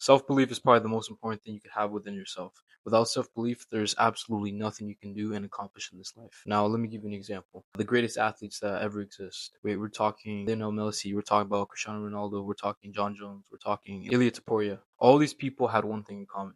Self-belief is probably the most important thing you could have within yourself. Without self-belief, there's absolutely nothing you can do and accomplish in this life. Now, let me give you an example. The greatest athletes that ever exist. We're talking Lionel Messi, we're talking about Cristiano Ronaldo, we're talking John Jones, we're talking Ilya Taporia. All these people had one thing in common.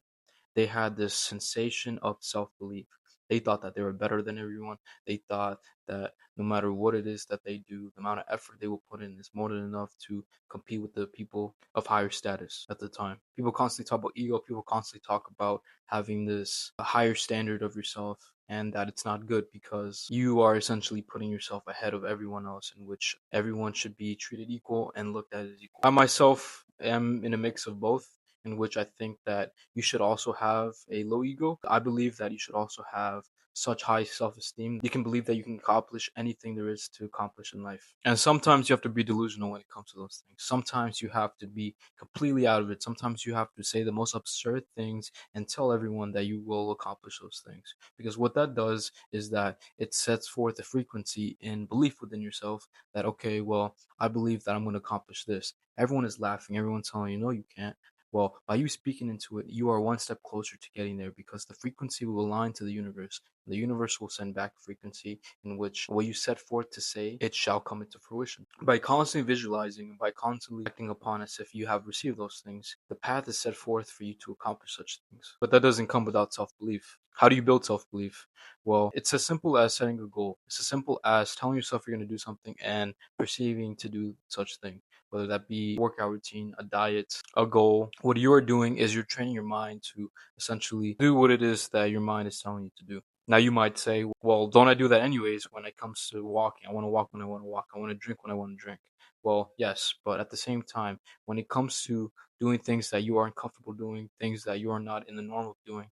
They had this sensation of self-belief. They thought that they were better than everyone. They thought that no matter what it is that they do, the amount of effort they will put in is more than enough to compete with the people of higher status at the time. People constantly talk about ego. People constantly talk about having this higher standard of yourself, and that it's not good because you are essentially putting yourself ahead of everyone else, in which everyone should be treated equal and looked at as equal. I myself am in a mix of both, in which I think that you should also have a low ego. I believe that you should also have such high self-esteem. You can believe that you can accomplish anything there is to accomplish in life. And sometimes you have to be delusional when it comes to those things. Sometimes you have to be completely out of it. Sometimes you have to say the most absurd things and tell everyone that you will accomplish those things. Because what that does is that it sets forth a frequency in belief within yourself that, okay, well, I believe that I'm going to accomplish this. Everyone is laughing. Everyone's telling you, no, you can't. Well, by you speaking into it, you are one step closer to getting there because the frequency will align to the universe. The universe will send back a frequency in which what you set forth to say, it shall come into fruition. By constantly visualizing, by constantly acting upon as if you have received those things, the path is set forth for you to accomplish such things. But that doesn't come without self-belief. How do you build self-belief? Well, it's as simple as setting a goal. It's as simple as telling yourself you're going to do something and perceiving to do such thing, whether that be workout routine, a diet, a goal. What you are doing is you're training your mind to essentially do what it is that your mind is telling you to do. Now you might say, well, don't I do that anyways when it comes to walking? I want to walk when I want to walk. I want to drink when I want to drink. Well, yes, but at the same time, when it comes to doing things that you aren't comfortable doing, things that you are not in the norm of doing,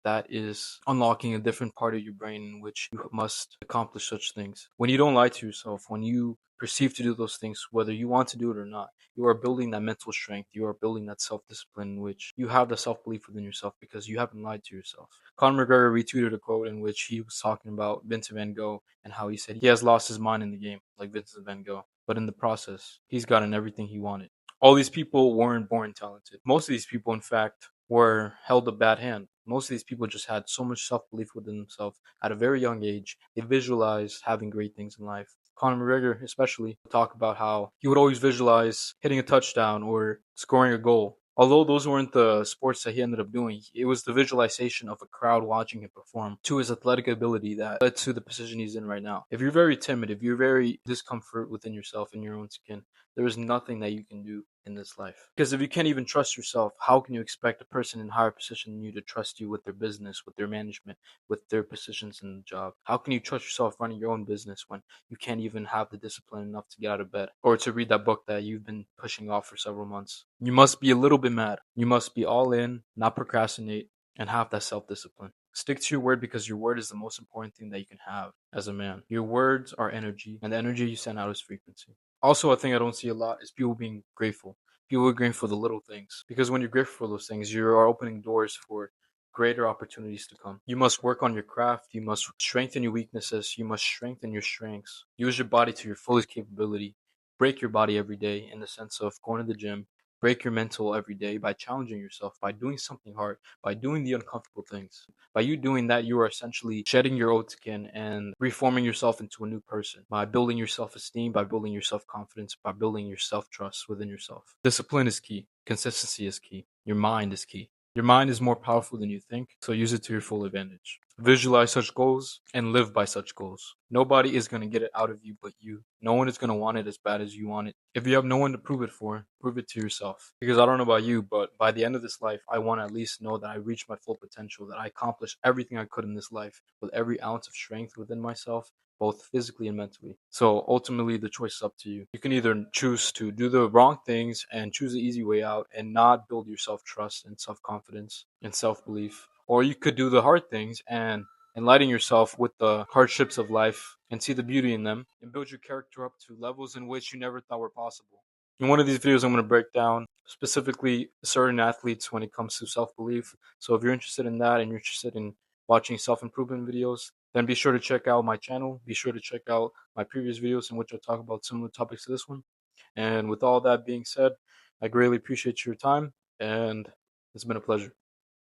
that is unlocking a different part of your brain in which you must accomplish such things. When you don't lie to yourself, when you perceive to do those things, whether you want to do it or not, you are building that mental strength. You are building that self-discipline in which you have the self-belief within yourself because you haven't lied to yourself. Conor McGregor retweeted a quote in which he was talking about Vincent van Gogh and how he said he has lost his mind in the game, like Vincent van Gogh. But in the process, he's gotten everything he wanted. All these people weren't born talented. Most of these people, in fact, were held a bad hand. Most of these people just had so much self belief within themselves at a very young age. They visualized having great things in life. Conor McGregor, especially, would talk about how he would always visualize hitting a touchdown or scoring a goal. Although those weren't the sports that he ended up doing, it was the visualization of a crowd watching him perform to his athletic ability that led to the position he's in right now. If you're very timid, if you're very discomfort within yourself in your own skin, there is nothing that you can do in this life. Because if you can't even trust yourself, how can you expect a person in higher position than you to trust you with their business, with their management, with their positions in the job? How can you trust yourself running your own business when you can't even have the discipline enough to get out of bed or to read that book that you've been pushing off for several months? You must be a little bit mad. You must be all in, not procrastinate, and have that self-discipline. Stick to your word because your word is the most important thing that you can have as a man. Your words are energy, and the energy you send out is frequency. Also, a thing I don't see a lot is people being grateful. People are grateful for the little things. Because when you're grateful for those things, you are opening doors for greater opportunities to come. You must work on your craft. You must strengthen your weaknesses. You must strengthen your strengths. Use your body to your fullest capability. Break your body every day in the sense of going to the gym. Break your mental every day by challenging yourself, by doing something hard, by doing the uncomfortable things. By you doing that, you are essentially shedding your old skin and reforming yourself into a new person by building your self esteem, by building your self confidence, by building your self trust within yourself. Discipline is key, consistency is key, your mind is key. Your mind is more powerful than you think, so use it to your full advantage. Visualize such goals and live by such goals. Nobody is going to get it out of you but you. No one is going to want it as bad as you want it. If you have no one to prove it for, prove it to yourself. Because I don't know about you, but by the end of this life, I want to at least know that I reached my full potential, that I accomplished everything I could in this life with every ounce of strength within myself, both physically and mentally. So ultimately, the choice is up to you. You can either choose to do the wrong things and choose the easy way out and not build your self trust and self confidence and self belief, or you could do the hard things and enlighten yourself with the hardships of life and see the beauty in them and build your character up to levels in which you never thought were possible. In one of these videos, I'm going to break down specifically certain athletes when it comes to self belief. So if you're interested in that and you're interested in watching self improvement videos, then be sure to check out my channel. Be sure to check out my previous videos in which I talk about similar topics to this one. And with all that being said, I greatly appreciate your time and It's been a pleasure.